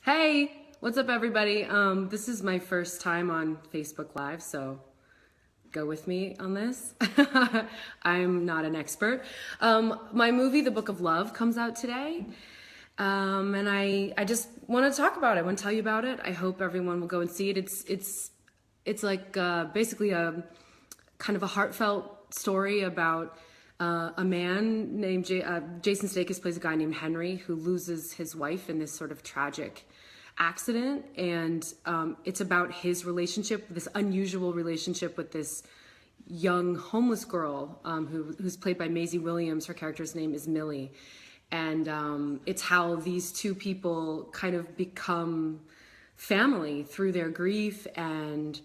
Hey, what's up everybody? This is my first time on Facebook Live, so go with me on this. I'm not an expert. My movie, The Book of Love, comes out today. And I just want to talk about it. I want to tell you about it. I hope everyone will go and see it. It's like basically a kind of a heartfelt story about a man named Jason Sudeikis plays a guy named Henry who loses his wife in this sort of tragic accident, and it's about his relationship, this unusual relationship with this young homeless girl who's played by Maisie Williams. Her character's name is Millie, and it's how these two people kind of become family through their grief, and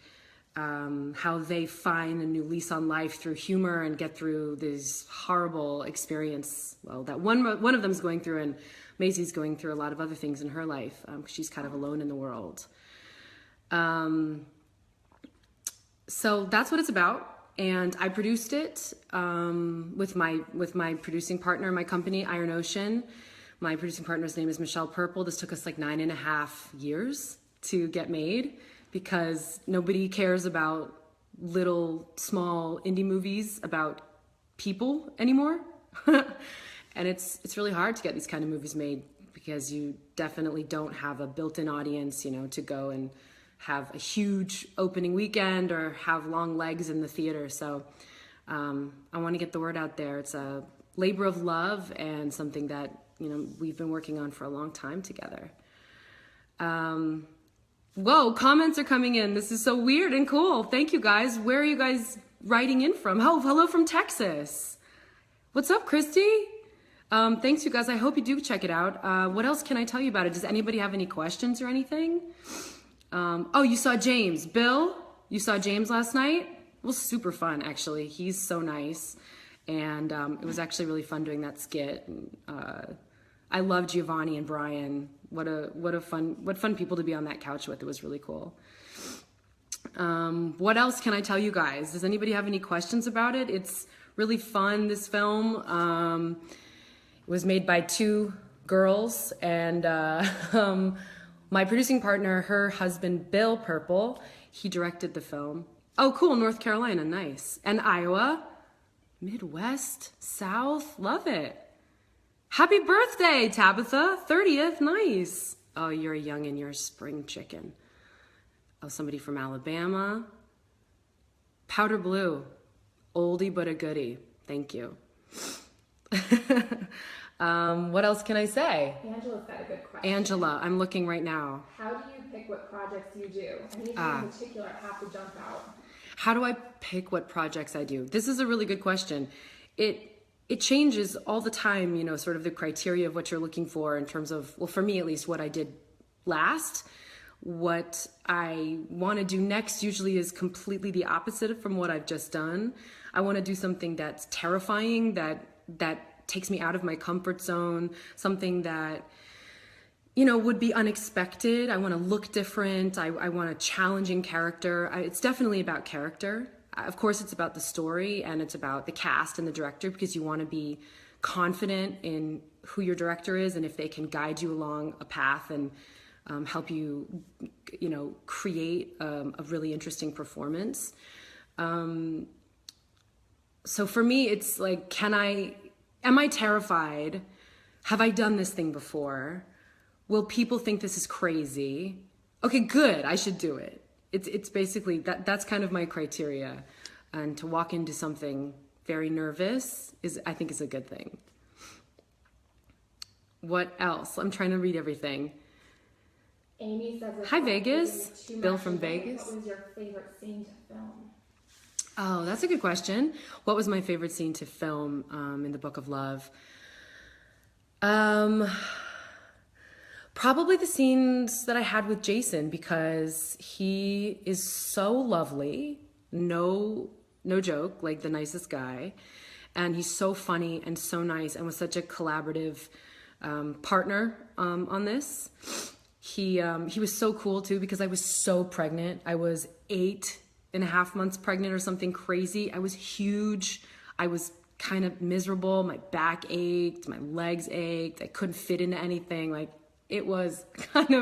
how they find a new lease on life through humor and get through this horrible experience. Well, that one of them is going through, and Maisie's going through a lot of other things in her life. She's kind of alone in the world. So that's what it's about. And I produced it with my producing partner, my company, Iron Ocean. My producing partner's name is Michelle Purple. This took us like 9.5 years to get made because nobody cares about little, small indie movies about people anymore. And it's really hard to get these kind of movies made because you definitely don't have a built-in audience, to go and have a huge opening weekend or have long legs in the theater. So I want to get the word out there. It's a labor of love and something that, we've been working on for a long time together. Whoa, comments are coming in. This is so weird and cool. Thank you guys. Where are you guys writing in from? Oh, hello from Texas. What's up, Christy? Thanks, you guys. I hope you do check it out. What else can I tell you about it? Does anybody have any questions or anything? Oh, you saw James. Bill, you saw James last night? It was super fun, actually. He's so nice. And it was actually really fun doing that skit. I love Giovanni and Brian. What fun people to be on that couch with. It was really cool. What else can I tell you guys? Does anybody have any questions about it? It's really fun, this film. It was made by two girls, and my producing partner, her husband, Bill Purple, he directed the film. Oh, cool, North Carolina, nice. And Iowa, Midwest, South, love it. Happy birthday, Tabitha, 30th, nice. Oh, you're a youngin', you're a spring chicken. Oh, somebody from Alabama. Powder blue, oldie but a goodie, thank you. What else can I say? Angela's got a good question. Angela, I'm looking right now. How do you pick what projects you do? Anything in particular have to jump out? How do I pick what projects I do? This is a really good question. It changes all the time, sort of the criteria of what you're looking for in terms of, well, for me at least, what I did last. What I want to do next usually is completely the opposite from what I've just done. I want to do something that's terrifying, that takes me out of my comfort zone, something that, would be unexpected. I want to look different. I want a challenging character. It's definitely about character. Of course, it's about the story and it's about the cast and the director, because you want to be confident in who your director is and if they can guide you along a path and help you, create a really interesting performance. So for me, it's like, am I terrified? Have I done this thing before? Will people think this is crazy? Okay, good, I should do it. It's basically, that's kind of my criteria. And to walk into something very nervous I think is a good thing. What else? I'm trying to read everything. Amy says, hi Vegas, Bill from Vegas. What was your favorite scene to film? Oh, that's a good question. What was my favorite scene to film in The Book of Love? Probably the scenes that I had with Jason, because he is so lovely, no joke, like the nicest guy, and he's so funny and so nice and was such a collaborative partner on this. He was so cool too, because I was so pregnant. I was 8.5 months pregnant or something crazy. I was huge. I was kind of miserable. My back ached, my legs ached. I couldn't fit into anything. Like, it was kind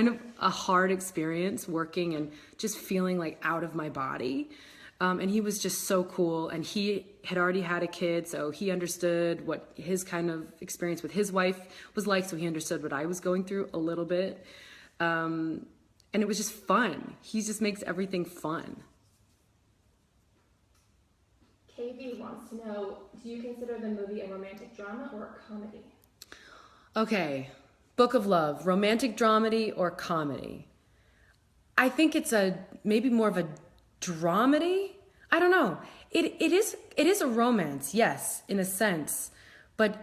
of a hard experience working and just feeling like out of my body. And he was just so cool, and he had already had a kid, so he understood what his kind of experience with his wife was like, so he understood what I was going through a little bit. And it was just fun. He just makes everything fun. KB wants to know, do you consider the movie a romantic drama or a comedy? Okay, Book of Love, romantic dramedy or comedy? I think it's maybe more of a dramedy. I don't know. It is a romance, yes, in a sense, but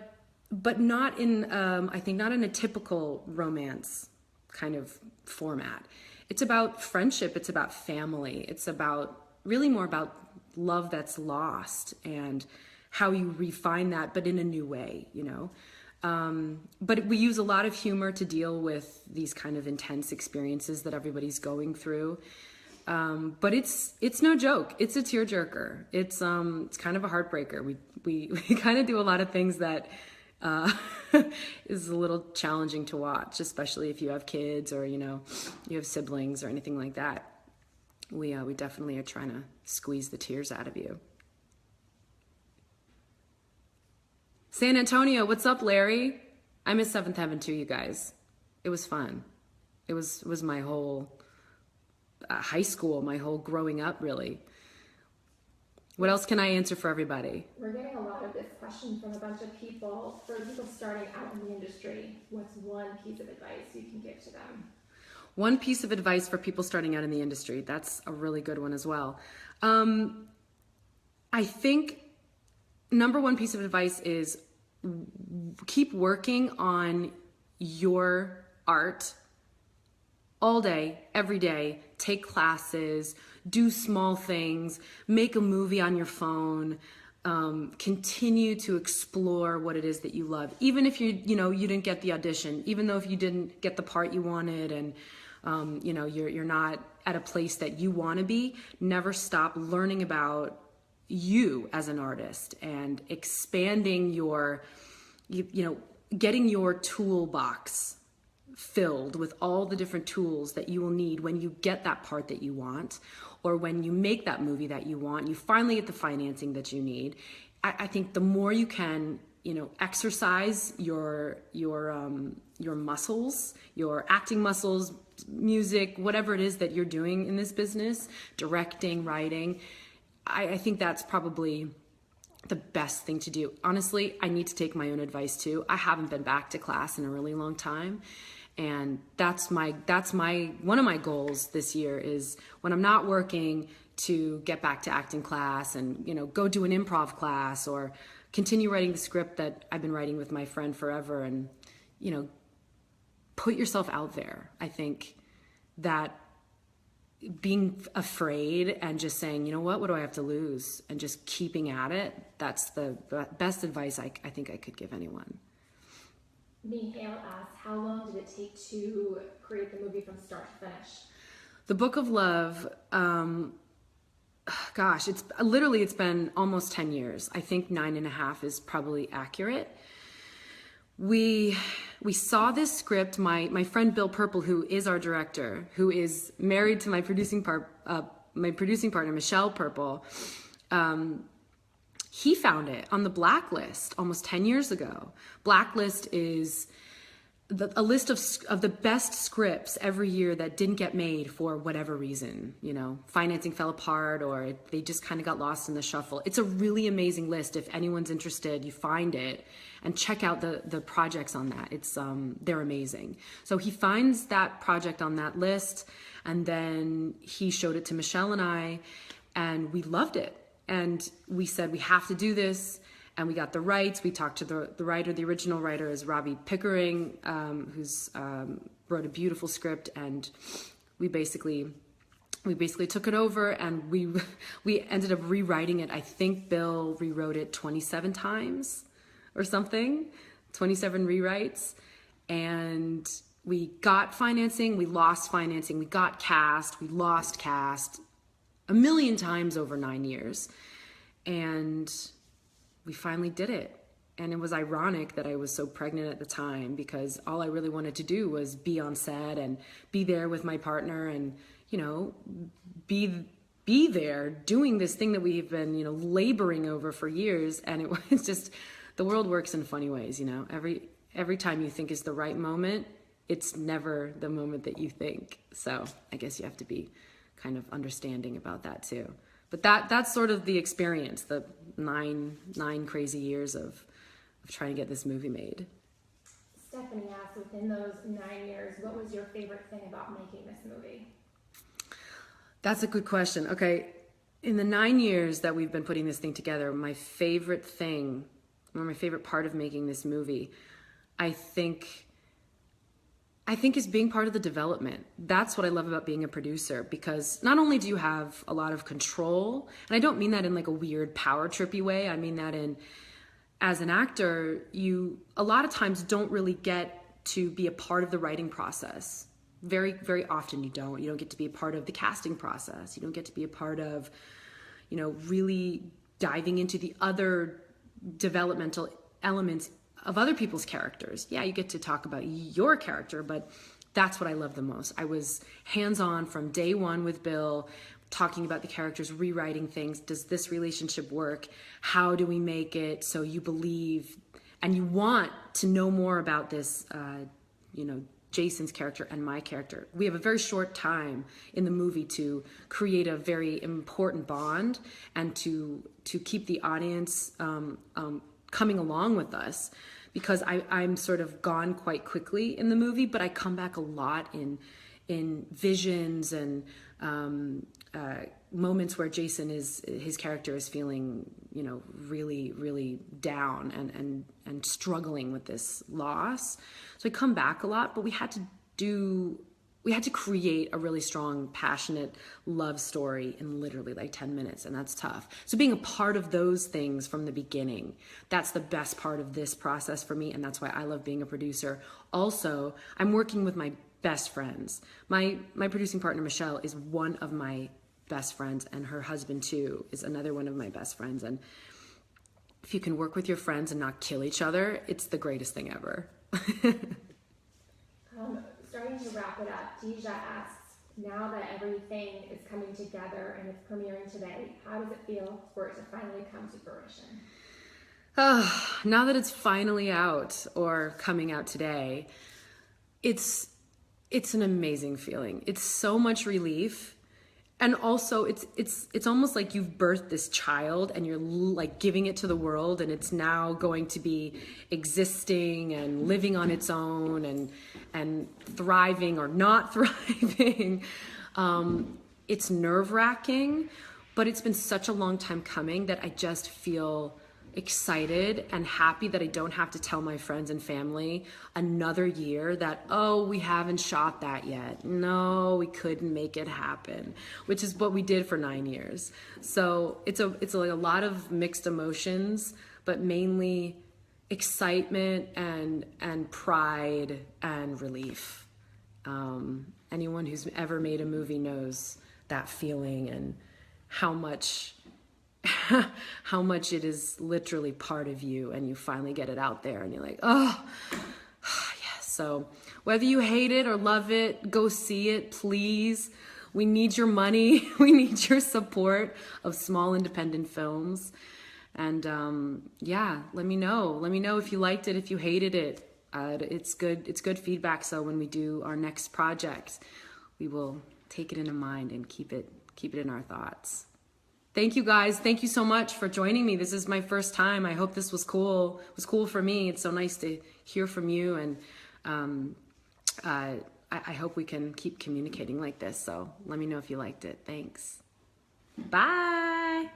not in I think not in a typical romance kind of format. It's about friendship. It's about family. It's about really more about love that's lost and how you refine that, but in a new way, you know. But we use a lot of humor to deal with these kind of intense experiences that everybody's going through. But it's no joke. It's a tearjerker. It's kind of a heartbreaker. We kind of do a lot of things that is a little challenging to watch, especially if you have kids or, you know, you have siblings or anything like that. We definitely are trying to squeeze the tears out of you. San Antonio, what's up, Larry? I miss Seventh Heaven too, you guys. It was fun. It was my whole high school, my whole growing up, really. What else can I answer for everybody? We're getting a lot of this question from a bunch of people. For people starting out in the industry, what's one piece of advice you can give to them? One piece of advice for people starting out in the industry. That's a really good one as well. I think number one piece of advice is keep working on your art all day, every day. Take classes, do small things, make a movie on your phone, continue to explore what it is that you love. Even if you didn't get the audition, even though if you didn't get the part you wanted and you're not at a place that you want to be, never stop learning about you as an artist and expanding your, getting your toolbox filled with all the different tools that you will need when you get that part that you want, or when you make that movie that you want, you finally get the financing that you need. I think the more you can, exercise your muscles, your acting muscles, music, whatever it is that you're doing in this business, directing, writing, I think that's probably the best thing to do. Honestly, I need to take my own advice too. I haven't been back to class in a really long time. And that's one of my goals this year is when I'm not working to get back to acting class and, go do an improv class or continue writing the script that I've been writing with my friend forever and, put yourself out there. I think that being afraid and just saying, what do I have to lose? And just keeping at it, that's the best advice I think I could give anyone. Mihail asks, how long did it take to create the movie from start to finish? The Book of Love, it's been almost 10 years. I think 9.5 is probably accurate. We saw this script, my friend Bill Purple, who is our director, who is married to my producing partner, Michelle Purple, he found it on the Blacklist almost 10 years ago. Blacklist is a list of the best scripts every year that didn't get made for whatever reason. Financing fell apart or they just kind of got lost in the shuffle. It's a really amazing list. If anyone's interested, you find it and check out the projects on that. They're amazing. So he finds that project on that list, and then he showed it to Michelle and I, and we loved it. And we said, we have to do this. And we got the rights. We talked to the writer. The original writer is Robbie Pickering, who's wrote a beautiful script. And we basically took it over, and we ended up rewriting it. I think Bill rewrote it 27 times or something, 27 rewrites. And we got financing. We lost financing. We got cast. We lost cast a million times over 9 years. And we finally did it. and it was ironic that I was so pregnant at the time, because all I really wanted to do was be on set and be there with my partner and, you know, be there doing this thing that we've been, you know, laboring over for years. And it was just, the world works in funny ways, you know. Every time you think is the right moment, it's never the moment that you think. So I guess you have to be kind of understanding about that too. But that's sort of the experience, the nine crazy years of trying to get this movie made. Stephanie asked, within those 9 years, what was your favorite thing about making this movie? That's a good question. Okay, in the 9 years that we've been putting this thing together, my favorite thing, or my favorite part of making this movie, I think is being part of the development. That's what I love about being a producer, because not only do you have a lot of control, and I don't mean that in like a weird power trippy way, I mean that in, as an actor, you a lot of times don't really get to be a part of the writing process. Very, very often you don't. You don't get to be a part of the casting process. You don't get to be a part of, you know, really diving into the other developmental elements of other people's characters. Yeah, you get to talk about your character, but that's what I love the most. I was hands-on from day one with Bill, talking about the characters, rewriting things. Does this relationship work? How do we make it so you believe and you want to know more about this, you know, Jason's character and my character. We have a very short time in the movie to create a very important bond and to keep the audience coming along with us, because I'm sort of gone quite quickly in the movie, but I come back a lot in visions and moments where his character is feeling, you know, really, really down and struggling with this loss. So I come back a lot, but we had to create a really strong, passionate love story in literally like 10 minutes, and that's tough. So being a part of those things from the beginning, that's the best part of this process for me, and that's why I love being a producer. Also, I'm working with my best friends. My producing partner, Michelle, is one of my best friends, and her husband too is another one of my best friends. And if you can work with your friends and not kill each other, it's the greatest thing ever. Starting to wrap it up, Deja asks, now that everything is coming together and it's premiering today, how does it feel for it to finally come to fruition? Now that it's finally out or coming out today, it's an amazing feeling. It's so much relief. And also it's almost like you've birthed this child and you're like giving it to the world, and it's now going to be existing and living on its own and thriving or not thriving. It's nerve-wracking, but it's been such a long time coming that I just feel excited and happy that I don't have to tell my friends and family another year that, oh, we haven't shot that yet. No, we couldn't make it happen, which is what we did for 9 years. So it's like a lot of mixed emotions, but mainly excitement and pride and relief. Anyone who's ever made a movie knows that feeling and how much it is literally part of you, and you finally get it out there and you're like, oh, yes. So whether you hate it or love it, go see it, please. We need your money. We need your support of small independent films. And yeah, let me know. Let me know if you liked it, if you hated it. It's good feedback. So when we do our next project, we will take it into mind and keep it in our thoughts. Thank you guys. Thank you so much for joining me. This is my first time. I hope this was cool. It was cool for me. It's so nice to hear from you, and I hope we can keep communicating like this. So let me know if you liked it. Thanks. Bye.